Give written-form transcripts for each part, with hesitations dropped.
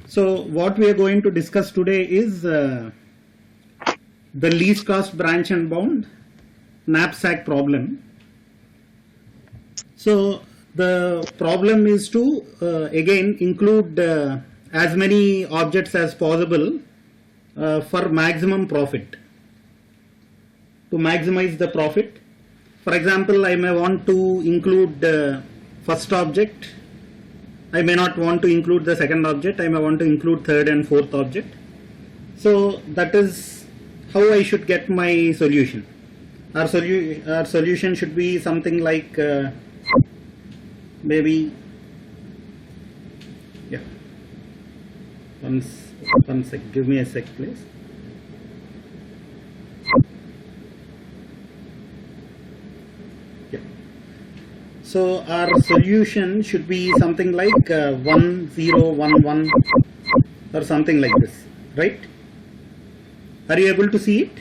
So what we are going to discuss today is the least cost branch and bound knapsack problem. So the problem is to again include as many objects as possible for maximum profit, to maximize the profit. For example, I may want to include first object, I may not want to include the second object, I may want to include third and fourth object. So that is how I should get my solution. Our solution should be something like maybe, yeah, one sec, give me a sec please. So our solution should be something like 1 0 1 1 or something like this, right? Are you able to see it?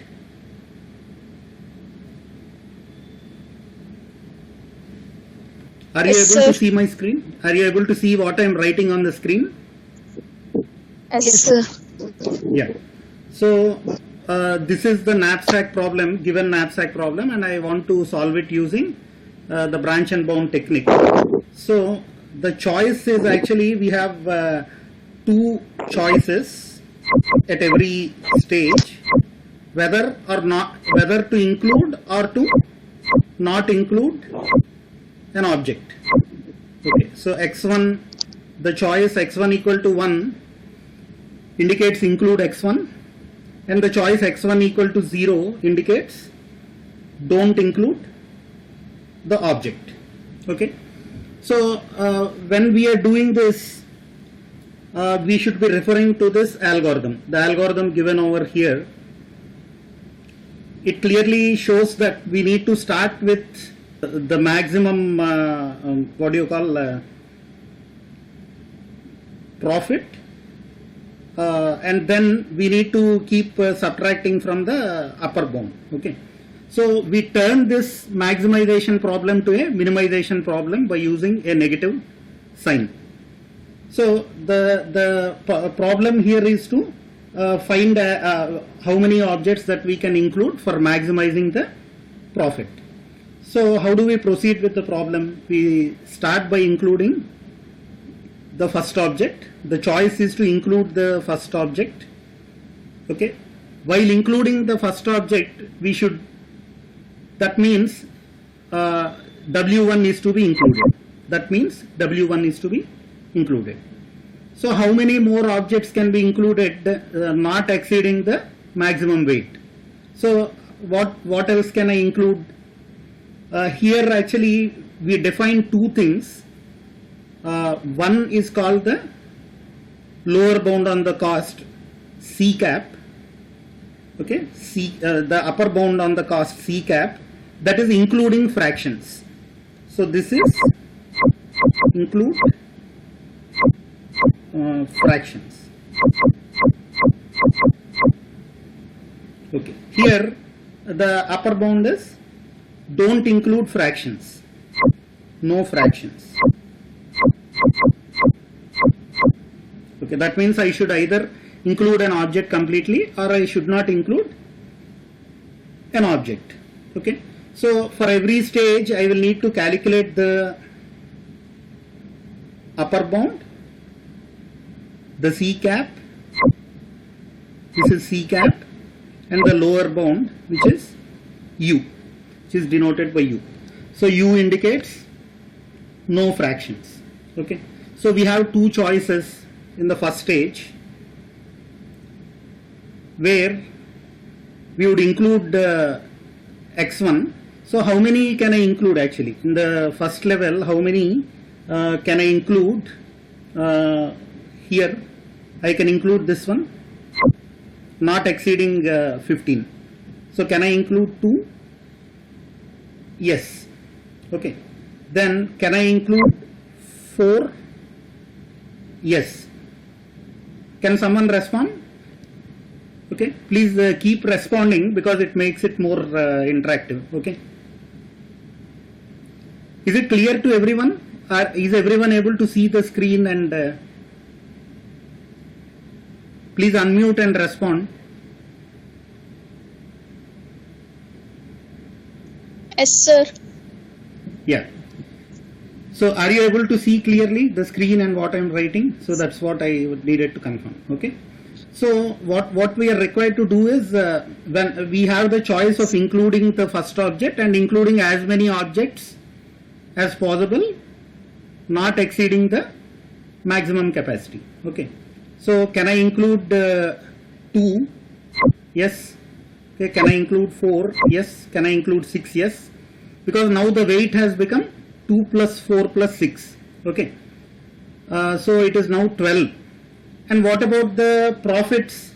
Are you Yes, able sir. to see my screen? Are you able to see what I am writing on the screen? Yes, sir. Yeah. So this is the knapsack problem, given knapsack problem, and I want to solve it using the branch and bound technique. So the choice is actually, we have two choices at every stage, whether to include or to not include an object. Okay, so x1, the choice x1 equal to 1 indicates include x1, and the choice x1 equal to 0 indicates don't include the object. Okay, so when we are doing this, we should be referring to this algorithm, the algorithm given over here. It clearly shows that we need to start with the maximum what do you call profit, and then we need to keep subtracting from the upper bound. Okay, so we turn this maximization problem to a minimization problem by using a negative sign. So the problem here is to find how many objects that we can include for maximizing the profit. So how do we proceed with the problem? We start by including the first object. The choice is to include the first object. Okay, while including the first object, we should, that means W1 is to be included. That means W1 is to be included. So how many more objects can be included not exceeding the maximum weight? So what else can I include? Here actually we define two things. One is called the lower bound on the cost, C cap. Okay, the upper bound on the cost, C cap, that is including fractions. So this is include fractions. Okay, here the upper bound is don't include fractions, no fractions. Okay, that means I should either include an object completely or I should not include an object. Okay, so for every stage I will need to calculate the upper bound, the C cap, this is C cap, and the lower bound, which is U, which is denoted by U. So U indicates no fractions. Okay, so we have two choices in the first stage where we would include x1. So how many can I include actually in the first level? How many can I include? Here I can include this one, not exceeding 15. So can I include 2? Yes. Okay, then can I include 4? Yes. Can someone respond? Okay, please keep responding because it makes it more interactive. Okay, is it clear to everyone? Is everyone able to see the screen? And Please unmute and respond. Yes, sir. Yeah. So are you able to see clearly the screen and what I am writing? So that's what I needed to confirm. Okay. So what we are required to do is when we have the choice of including the first object and including as many objects as possible, not exceeding the maximum capacity. Okay. So can I include 2? Yes. Okay. Can I include 4? Yes. Can I include 6? Yes. Because now the weight has become 2 plus 4 plus 6. Okay. So it is now 12. And what about the profits?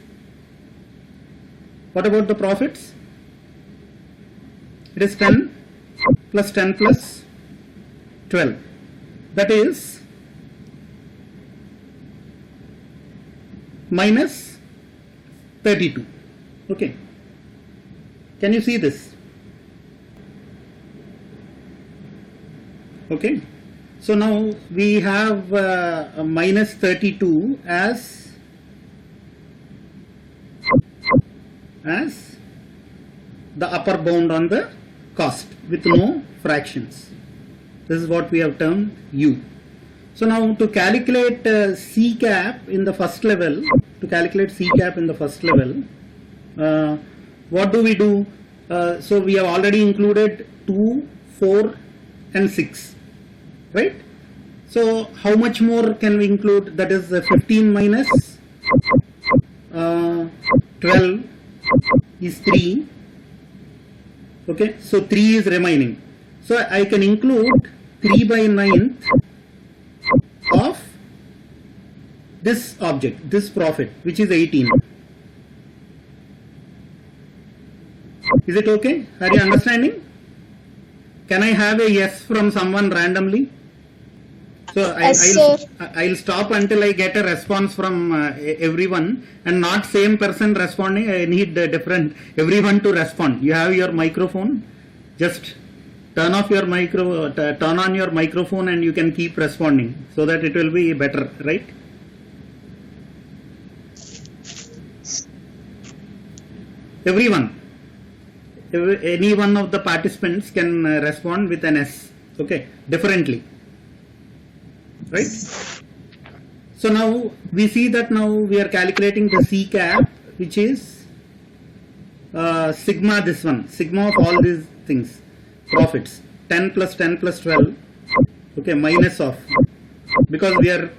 What about the profits? It is 10 plus 10 plus 12. That is minus 32. Okay. Can you see this? Okay. So now we have a minus 32 as the upper bound on the cost with no fractions. This is what we have termed U. So now to calculate C cap in the first level, what do we do? So we have already included 2, 4 and 6. Right? So how much more can we include? That is 15 minus 12 is 3. Okay, so 3 is remaining. So I can include 3 by 9th of this object, this profit, which is 18. Is it okay? Are you understanding? Can I have a yes from someone randomly? So I'll stop until I get a response from everyone, and not same person responding. I need everyone to respond. You have your microphone. Just turn on your microphone and you can keep responding so that it will be better, right? Everyone. Any one of the participants can respond with an S. Okay, differently. Right? So now we see that now we are calculating the C cap, which is sigma, this one, sigma of all these things, profits, 10 plus 10 plus 12, okay, minus of, because we are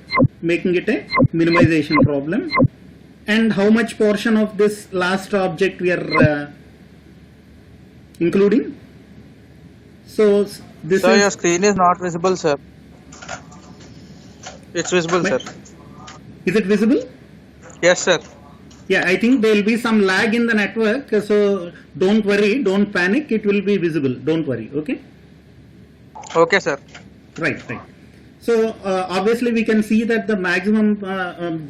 making it a minimization problem. And how much portion of this last object we are including? So this Sir, your screen is not visible, sir. It's visible, sir. Is it visible? Yes, sir. Yeah, I think there will be some lag in the network, so don't worry, don't panic, it will be visible, don't worry, okay? Okay, sir. Right. So obviously we can see that the maximum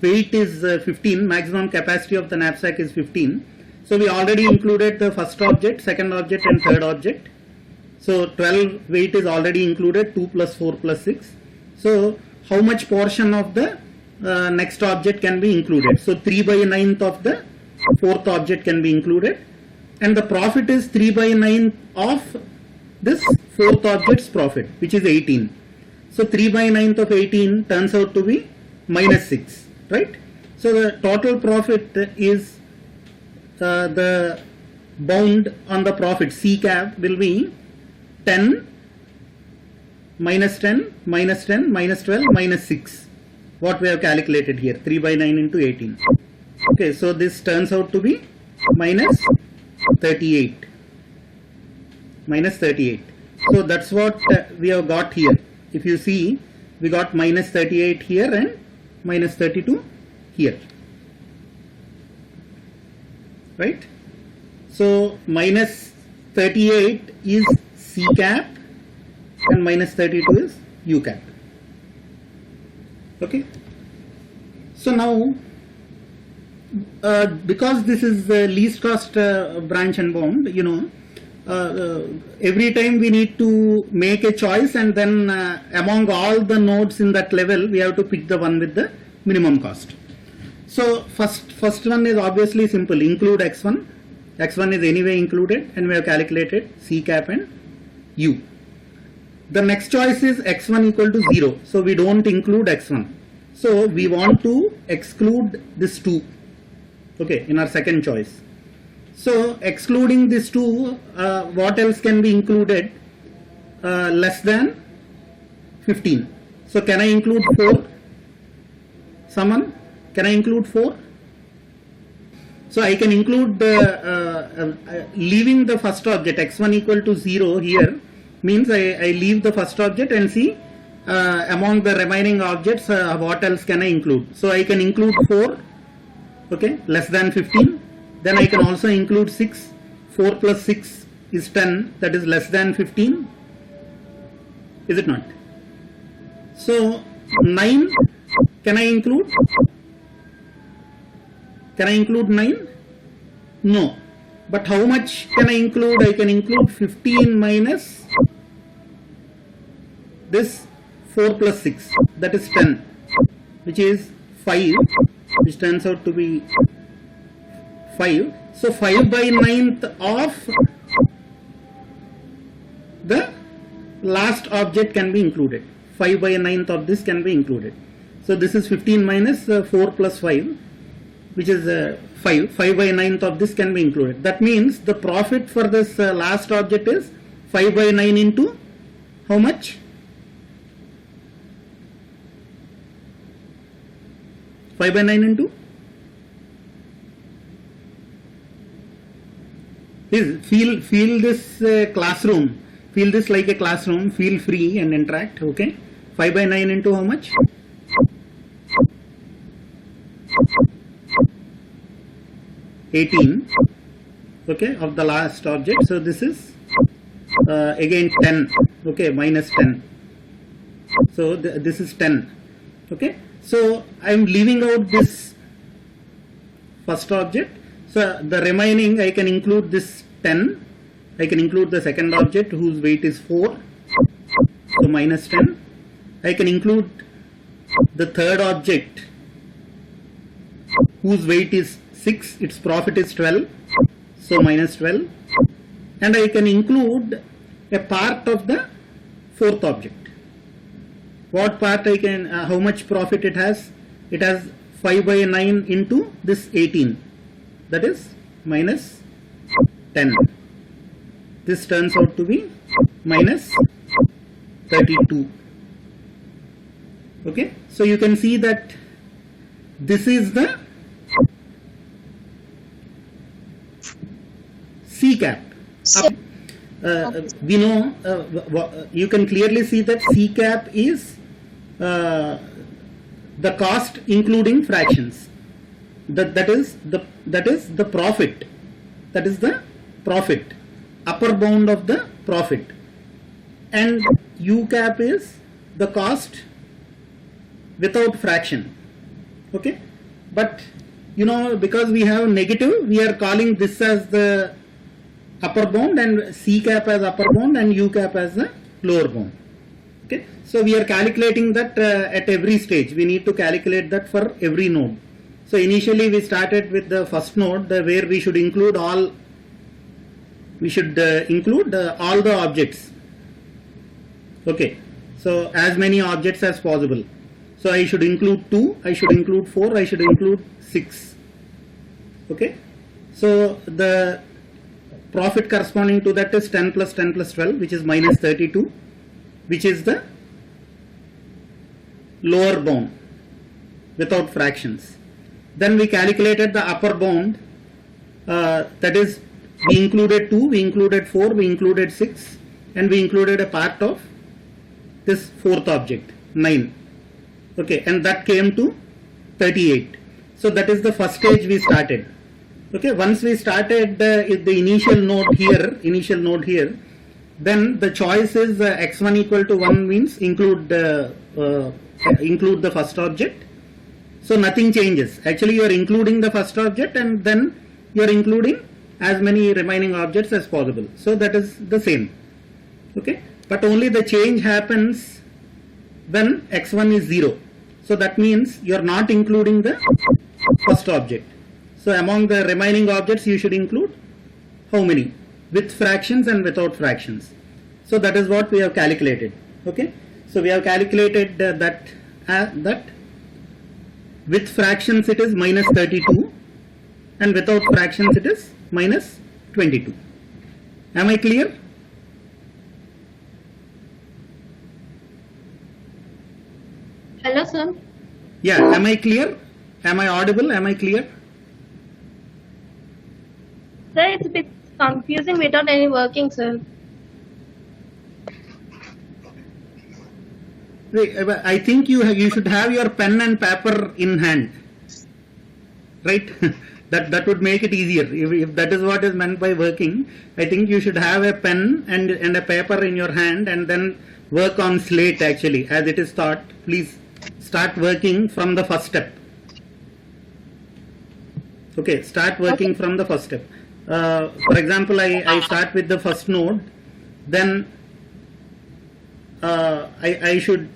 weight is 15, maximum capacity of the knapsack is 15. So we already included the first object, second object and third object. So 12 weight is already included, 2 plus 4 plus 6. So how much portion of the next object can be included? So 3 by 9th of the fourth object can be included, and the profit is 3 by 9th of this fourth object's profit, which is 18. So 3 by 9th of 18 turns out to be minus 6, right? So the total profit is the bound on the profit C cap will be 10 minus 10 minus 10 minus 12 minus 6, what we have calculated here, 3 by 9 into 18. Okay, so this turns out to be minus 38. So that's what we have got here. If you see, we got minus 38 here and minus 32 here, right? So minus 38 is C cap and minus 32 is U cap. Okay. So now because this is the least cost branch and bound, every time we need to make a choice, and then among all the nodes in that level we have to pick the one with the minimum cost. So first one is obviously simple, include x1. X1 is anyway included and we have calculated C cap and U. The next choice is x1 equal to 0. So we don't include x1. So we want to exclude this 2, okay, in our second choice. So excluding this 2, what else can be included? Less than 15. So can I include 4? Someone? Can I include 4? So I can include leaving the first object x1 equal to 0 here means I leave the first object and see among the remaining objects what else can I include. So I can include 4, okay, less than 15. Then I can also include 6. 4 plus 6 is 10, that is less than 15. Is it not? So 9, can I include? Can I include 9? No. But how much can I include? I can include 15 minus this 4 plus 6, that is 10, which is 5, which turns out to be 5. So 5 by 9th of the last object can be included. 5 by 9th of this can be included. So this is 15 minus 4 plus 5, which is 5. 5 by 9th of this can be included. That means the profit for this last object is 5 by 9 into how much? 5 by 9 into? Please feel this classroom. Feel this like a classroom. Feel free and interact. Okay. 5 by 9 into how much? 18. Okay, of the last object. So this is again 10. Okay, minus 10. So this is 10. Okay. So I am leaving out this first object. So the remaining I can include this 10. I can include the second object whose weight is 4. So minus 10. I can include the third object whose weight is 6. Its profit is 12. So minus 12. And I can include a part of the fourth object. What part I can, how much profit it has? It has 5 by 9 into this 18. That is minus 10. This turns out to be minus 32. Okay. So you can see that this is the C cap. We know, you can clearly see that C cap is the cost including fractions. That is the profit. That is the profit, upper bound of the profit. And U cap is the cost without fraction. Okay. But you know, because we have negative, we are calling this as the upper bound and C cap as upper bound and U cap as the lower bound. Okay. So we are calculating that at every stage. We need to calculate that for every node. So initially we started with the first node where we should include all. We should include all the objects. Okay. So as many objects as possible. So I should include 2. I should include 4. I should include 6. Okay. So the profit corresponding to that is 10 plus 10 plus 12, which is minus 32, which is the lower bound without fractions. Then we calculated the upper bound, that is we included 2, we included 4, we included 6, and we included a part of this fourth object, 9. Okay, and that came to 38. So that is the first stage we started. Okay, once we started the initial node here, then the choice is x1 equal to 1 means include the first object. So nothing changes. Actually you are including the first object and then you are including as many remaining objects as possible. So that is the same. Okay, but only the change happens when x1 is 0. So that means you are not including the first object. So among the remaining objects you should include how many? With fractions and without fractions. So that is what we have calculated. Okay. So we have calculated that with fractions it is minus 32 and without fractions it is minus 22. Am I clear? Hello, sir. Yeah, am I clear? Am I audible? Am I clear? Sir, it's a bit confusing without any working, sir. I think you should have your pen and paper in hand, right? that would make it easier. If that is what is meant by working, I think you should have a pen and a paper in your hand and then work on slate actually as it is taught. Please start working from the first step. Okay, start working from the first step. For example, I start with the first node, then I should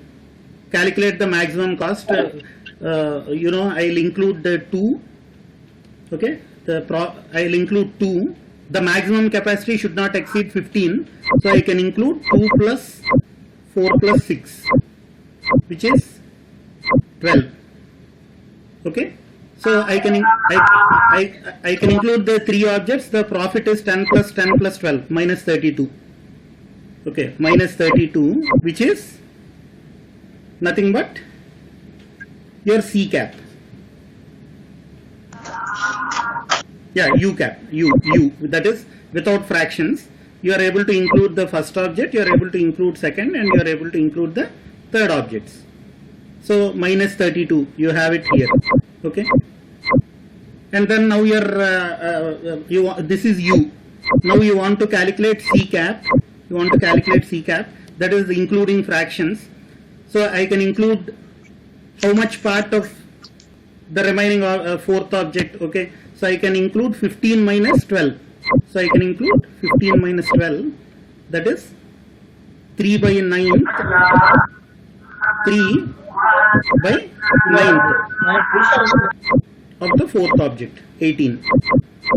calculate the maximum cost. I'll include the 2. Okay, I'll include 2. The maximum capacity should not exceed 15, so I can include 2 plus 4 plus 6, which is 12. Okay, so I can include the 3 objects. The profit is 10 plus 10 plus 12 minus 32. Okay, minus 32, which is nothing but your C cap. Yeah, U cap, U, that is without fractions. You are able to include the first object, you are able to include second, and you are able to include the third objects. So minus 32, you have it here. Okay, and then now this is U. Now you want to calculate C cap. You want to calculate C cap, that is including fractions. So I can include how much part of the remaining fourth object. Okay, so I can include 15 minus 12. So I can include 15 minus 12, that is 3 by 9, 3 by 9 of the fourth object, 18.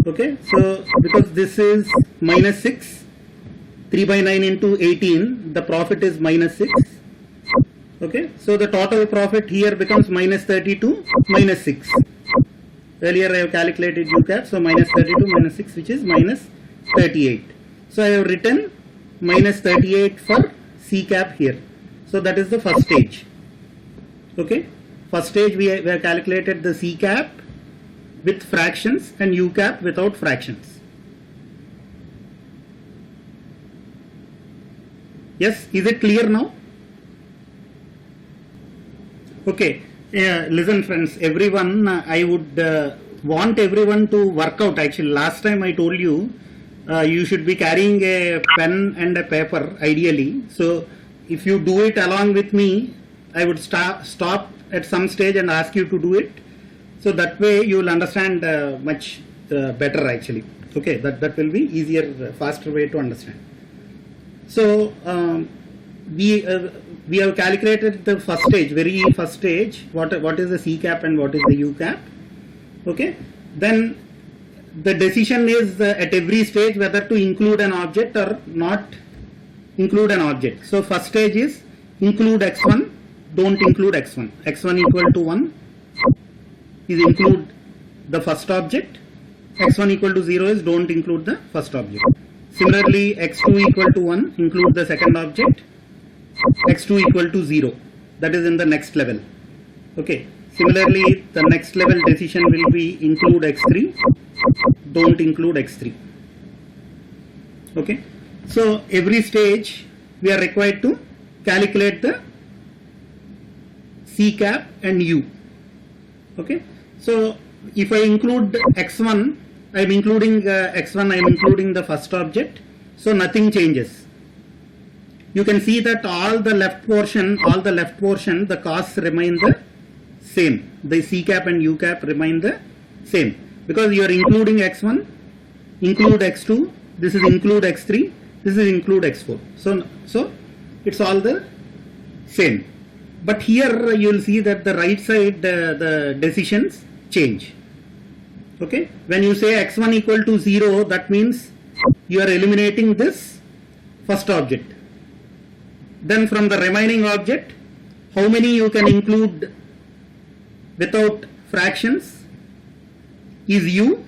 Okay, so because this is minus 6, 3 by 9 into 18, the profit is minus 6. Okay, so the total profit here becomes minus 32 minus 6. Earlier I have calculated U cap, so minus 32 minus 6, which is minus 38. So I have written minus 38 for C cap here. So that is the first stage. Okay, first stage we have calculated the C cap with fractions and U cap without fractions. Yes, is it clear now? Okay, listen friends, everyone, I would want everyone to work out. Actually, last time I told you, you should be carrying a pen and a paper ideally. So if you do it along with me, I would stop at some stage and ask you to do it. So that way you will understand much better actually. Okay, that will be easier, faster way to understand. So we have calculated the first stage, very first stage, what is the C cap and what is the U cap. Okay, then the decision is at every stage whether to include an object or not include an object. So first stage is include x1, don't include x1. x1 equal to 1 is include the first object. x1 equal to 0 is don't include the first object. Similarly, x2 equal to 1, include the second object. x2 equal to 0, that is in the next level. Okay, similarly the next level decision will be include x3, don't include x3. Okay, so every stage we are required to calculate the C cap and U. Okay, so if I include x1, I am including x1, I am including the first object, so nothing changes. You can see that all the left portion, the costs remain the same. The C cap and U cap remain the same because you are including x1, include x2, this is include x3, this is include x4. So it's all the same. But here you will see that the right side, the decisions, change. Okay, when you say x1 equal to 0, that means you are eliminating this first object. Then from the remaining object, how many you can include without fractions is u,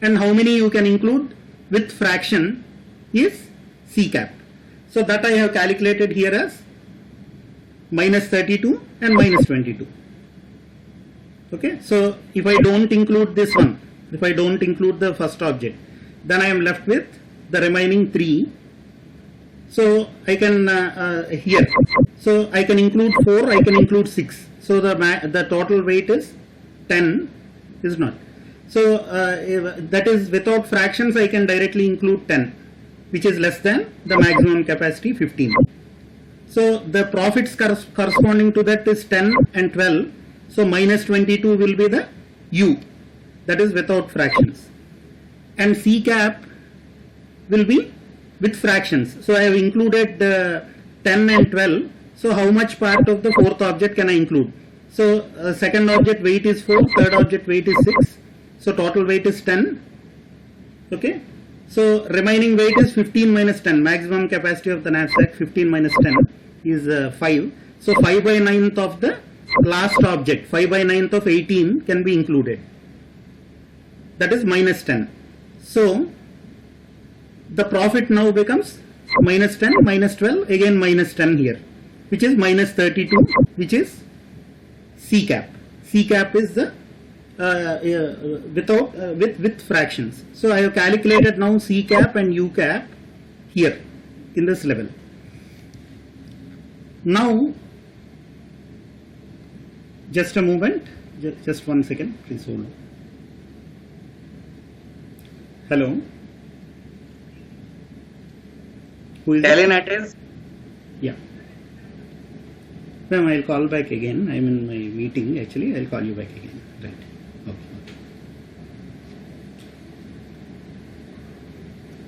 and how many you can include with fraction is c cap. So that I have calculated here as minus 32 and minus 22. Okay, so if I don't include this one, if I don't include the first object, then I am left with the remaining 3. So I can here, so I can include 4, I can include 6. So the total weight is 10, is not. So that is without fractions, I can directly include 10, which is less than the maximum capacity 15. So the profits corresponding to that is 10 and 12. So minus 22 will be the u, that is without fractions, and c cap will be with fractions. So I have included 10 and 12. So how much part of the fourth object can I include? So second object weight is 4, third object weight is 6. So total weight is 10. Okay. So remaining weight is 15 minus 10. Maximum capacity of the knapsack 15 minus 10 is 5. So 5 by 9th of the last object, 5 by 9th of 18 can be included. That is minus 10. So the profit now becomes minus 10, minus 12, again minus 10 here, which is minus 32, which is C cap. C cap is the with fractions. So I have calculated now C cap and U cap here in this level. Now, just a moment, just 1 second, please hold on. Hello. Who is Telinatis? Yeah. Ma'am, I'll call back again. I'm in my meeting actually. I'll call you back again. Right.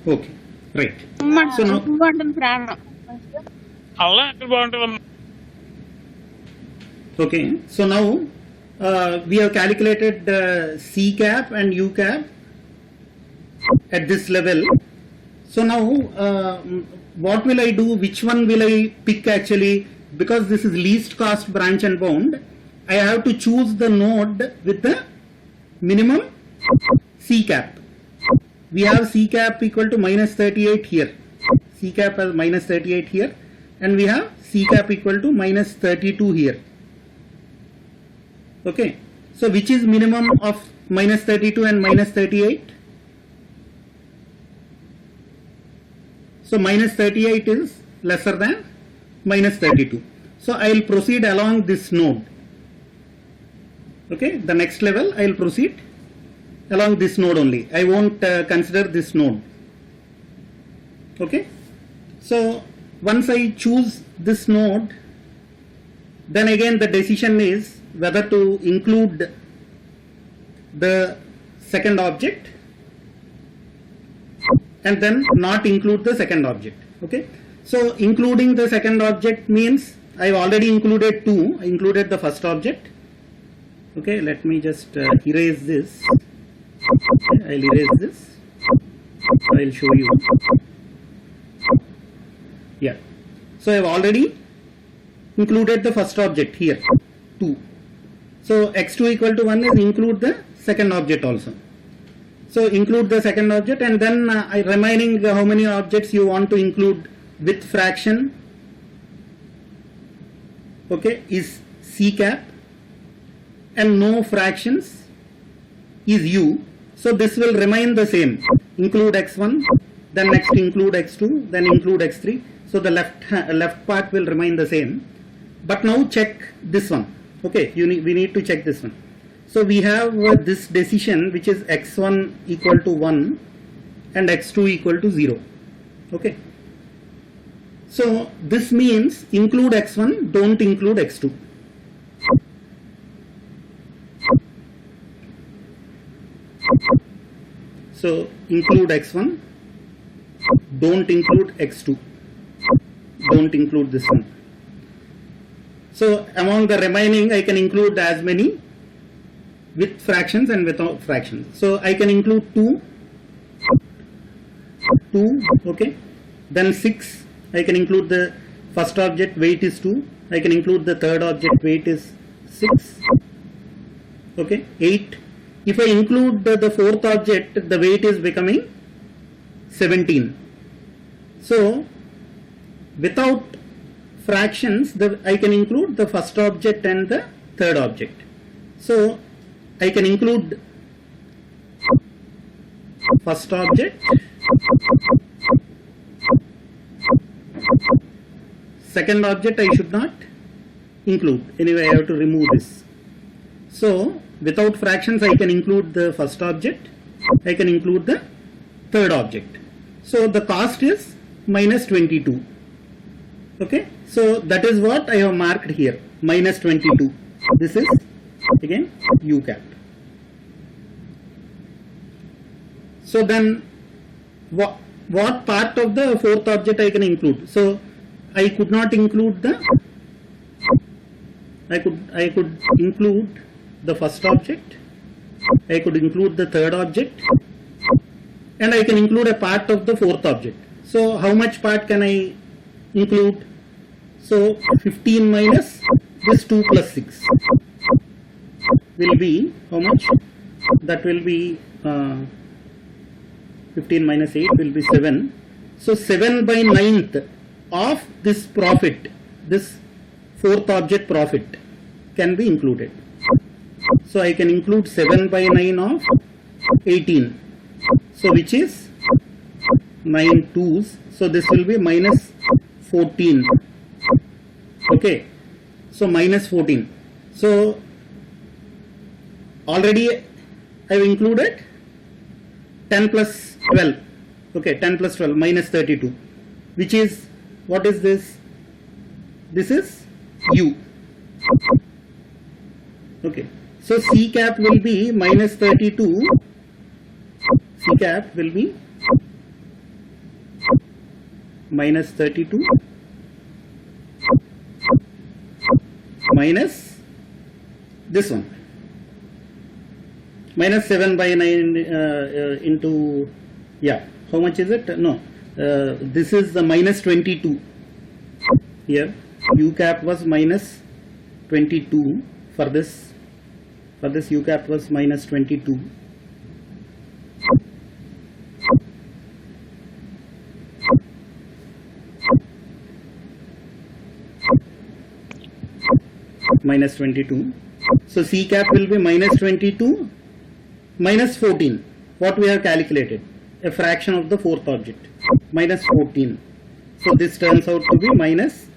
Okay. Okay. Right. So now. Okay. So now we have calculated C cap and U cap at this level. So now what will I do? Which one will I pick actually? Because this is least cost branch and bound, I have to choose the node with the minimum C cap. We have C cap equal to minus 38 here. C cap as minus 38 here, and we have C cap equal to minus 32 here. Okay. So which is minimum of minus 32 and minus 38? So minus 38 is lesser than minus 32. So I will proceed along this node. Okay, the next level I will proceed along this node only. I won't consider this node. Okay. So once I choose this node, then again the decision is whether to include the second object and then not include the second object. Okay. So including the second object means I have already included 2. I included the first object. Okay, let me just erase this. Okay, I'll erase this. I'll show you. Yeah. So I have already included the first object here, 2. So x2 equal to 1 is include the second object also. So include the second object, and then remaining how many objects you want to include with fraction, okay, is C cap, and no fractions is U. So this will remain the same. Include x1, then next include x2, then include x3. So the left part will remain the same. But now check this one. Okay, we need to check this one. So we have this decision which is x1 equal to 1 and x2 equal to 0. Okay. So this means include x1, don't include x2. So include x1, don't include x2, don't include this one. So among the remaining I can include as many with fractions and without fractions. So I can include 2, okay. Then 6, I can include the first object weight is 2. I can include the third object weight is 6. Okay, 8. If I include the fourth object, the weight is becoming 17. So without fractions, I can include the first object and the third object. So I can include first object, second object I should not include. Anyway, I have to remove this. So without fractions, I can include the first object, I can include the third object. So the cost is minus 22. Okay, so that is what I have marked here, minus 22. This is again U cap. So then what part of the fourth object I can include? So I could not include the, I could include the first object, I could include the third object, and I can include a part of the fourth object. So how much part can I include? So 15 minus this 2 plus 6 will be how much? That will be 15 minus 8 will be 7. So 7 by 9th of this profit, this fourth object profit can be included. So I can include 7 by 9 of 18. So which is 9 twos. So this will be minus 14. Okay. So minus 14. So already I have included 10 plus 12. Okay, 10 plus 12 minus 32. Which is, what is this? This is U. Okay. So C cap will be minus 32. C cap will be minus 32 minus this one, minus 7 by 9 into, yeah, how much is it? No, this is the minus 22 here. U cap was minus 22 for this U cap was minus 22. Minus 22. So C cap will be minus 22 minus 14. What we have calculated? A fraction of the fourth object. Minus 14. So this turns out to be minus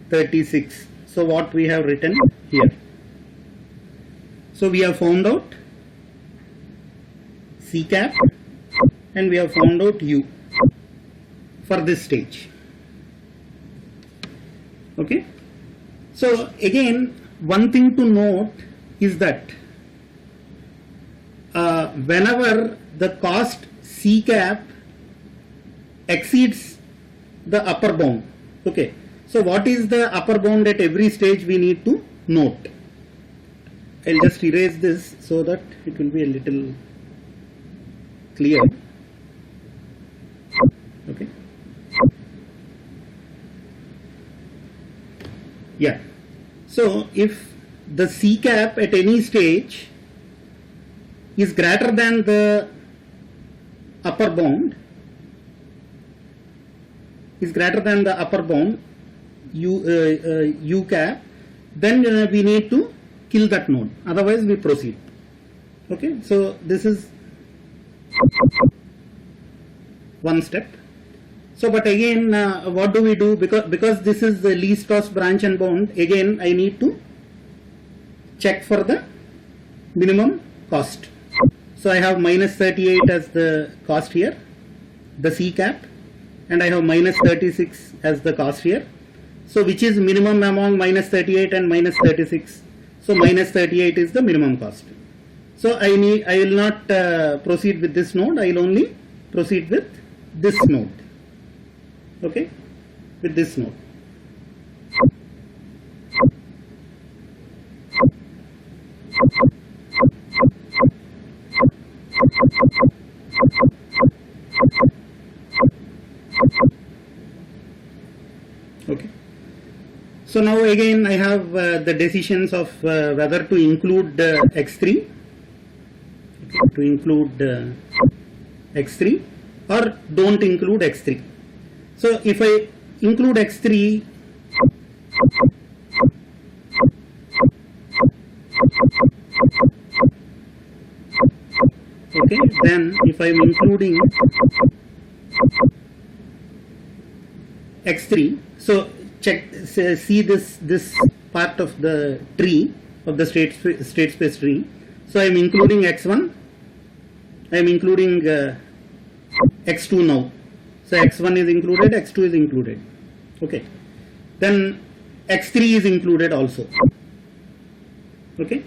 36. So what we have written here. So we have found out C cap and we have found out U for this stage. Okay. So again, one thing to note is that whenever the cost C cap exceeds the upper bound, okay, so what is the upper bound at every stage we need to note. I'll just erase this so that it will be a little clear. Okay. Yeah. So if the C cap at any stage is greater than the upper bound, U cap, then we need to kill that node, otherwise we proceed. Okay, so this is one step. So but again, what do we do? Because this is the least cost branch and bound, again I need to check for the minimum cost. So I have minus 38 as the cost here, the C cap, and I have minus 36 as the cost here. So which is minimum among minus 38 and minus 36? So minus 38 is the minimum cost. So I will not proceed with this node, I will only proceed with this node. Okay, with this node. So now again I have the decisions of whether to include x3, okay, to include x3 or don't include x3. So if I include x3, okay, then if I am including x3, so check, see this part of the tree of the state space tree. So I am including x1, I am including x2 now. So x1 is included, x2 is included, okay. Then x3 is included also, okay.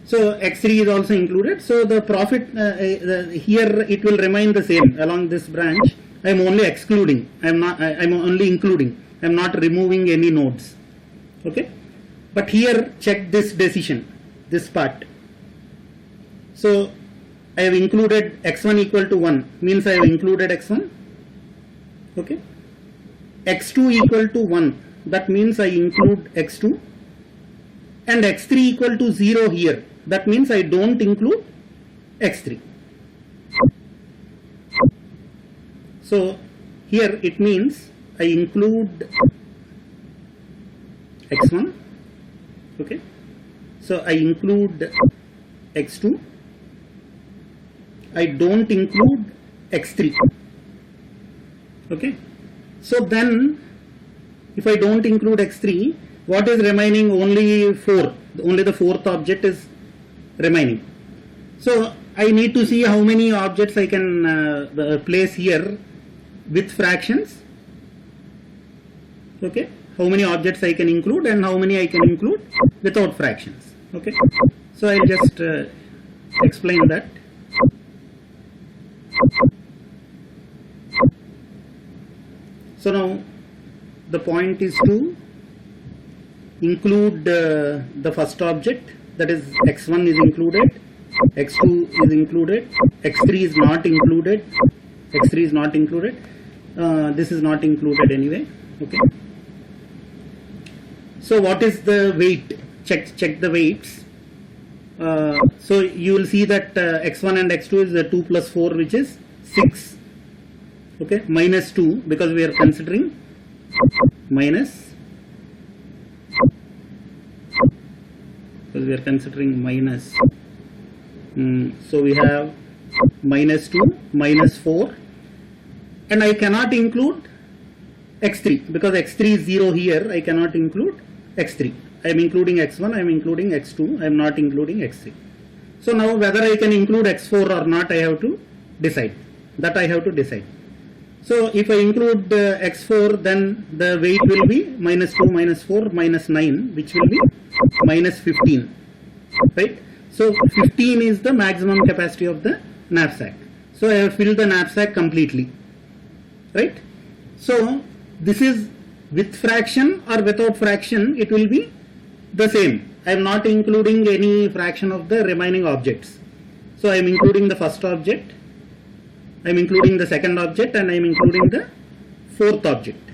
So x3 is also included. So the profit here it will remain the same along this branch. I am only excluding, I am only including, I am not removing any nodes, okay. But here check this decision, this part. So I have included x1 equal to 1, means I have included x1, okay. x2 equal to 1, that means I include x2, and x3 equal to 0 here, that means I don't include x3. So here it means I include x1, okay. So I include x2, I don't include x3, okay. So then if I don't include x3, what is remaining? Only 4, only the fourth object is remaining. So I need to see how many objects I can place here with fractions, okay, how many objects I can include and how many I can include without fractions, okay. So I'll just explain that. So now the point is to include the first object, that is x1 is included, x2 is included, x3 is not included, x3 is not included, this is not included anyway, okay. So what is the weight? Check the weights. So you will see that x1 and x2 is 2 plus 4, which is 6, okay, minus 2 because we are considering minus, because we are considering minus. So we have minus 2, minus 4, and I cannot include x3 because x3 is 0 here. I cannot include x3. I am including x1, I am including x2, I am not including x3. So now whether I can include x4 or not, I have to decide. That I have to decide. So if I include x4, then the weight will be minus 2, minus 4, minus 9, which will be minus 15, right? So 15 is the maximum capacity of the knapsack. So I have filled the knapsack completely, right? So this is with fraction or without fraction, it will be the same. I am not including any fraction of the remaining objects. So I am including the first object, I am including the second object, and I am including the fourth object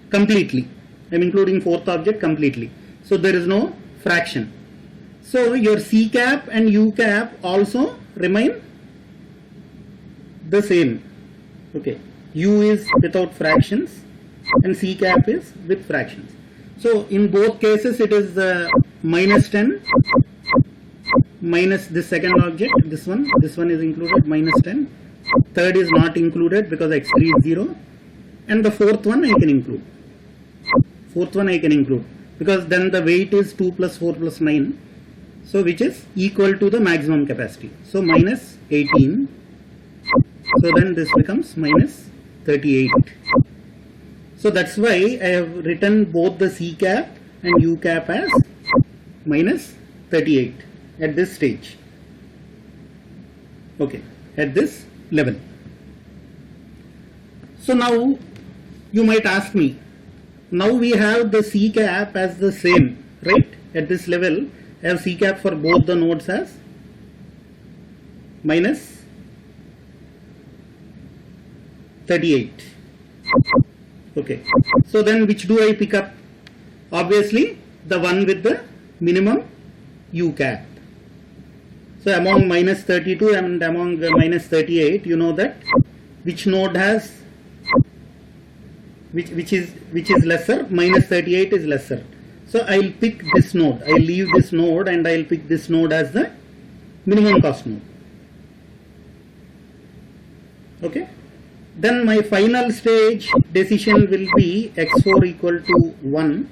completely. I am including fourth object completely. So there is no fraction. So your C cap and U cap also remain the same. Okay, U is without fractions and C cap is with fractions. So in both cases it is minus 10 minus this second object, this one is included, minus 10. Third is not included because x3 is 0, and the fourth one I can include. Fourth one I can include because then the weight is 2 plus 4 plus 9, so which is equal to the maximum capacity. So minus 18. So then this becomes minus 38. So that's why I have written both the C cap and U cap as minus 38 at this stage. Okay, at this level. So now you might ask me, now we have the C cap as the same, right? At this level, I have C cap for both the nodes as minus 38. Okay, so then which do I pick up? Obviously, the one with the minimum U cap. So among minus 32 and among minus 38, you know that which node has which is lesser. Minus 38 is lesser. So I'll pick this node. I'll leave this node and I'll pick this node as the minimum cost node. Okay. Then my final stage decision will be x4 equal to 1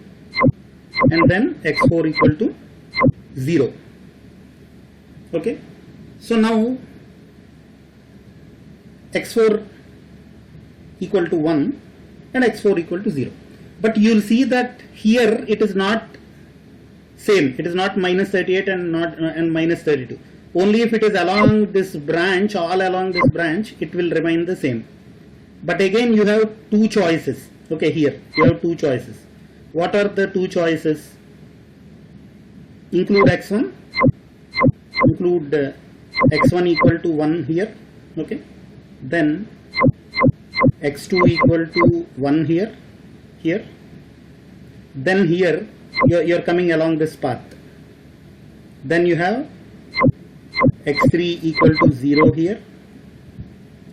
and then x4 equal to 0. Okay. So now x4 equal to 1 and x4 equal to 0. But you will see that here it is not same. It is not minus 38 and minus 32. Only if it is along this branch, all along this branch, it will remain the same. But again, you have two choices. Okay, here you have two choices. What are the two choices? Include x1, include x1 equal to 1 here. Okay, then x2 equal to 1 here. Then here you are coming along this path. Then you have x3 equal to 0 here,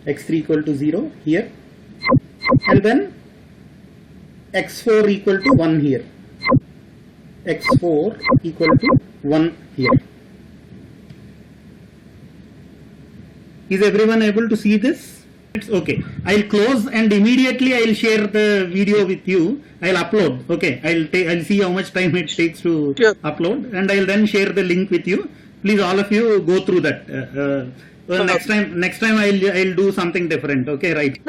x3 equal to 0 here, and then x4 equal to 1 here, x4 equal to 1 here. Is everyone able to see this? It's okay. I'll close and immediately I'll share the video with you. I'll upload. Okay. I'll see how much time it takes to Sure. upload, and I'll then share the link with you. Please, all of you, go through that. Next time I'll do something different. Okay, right?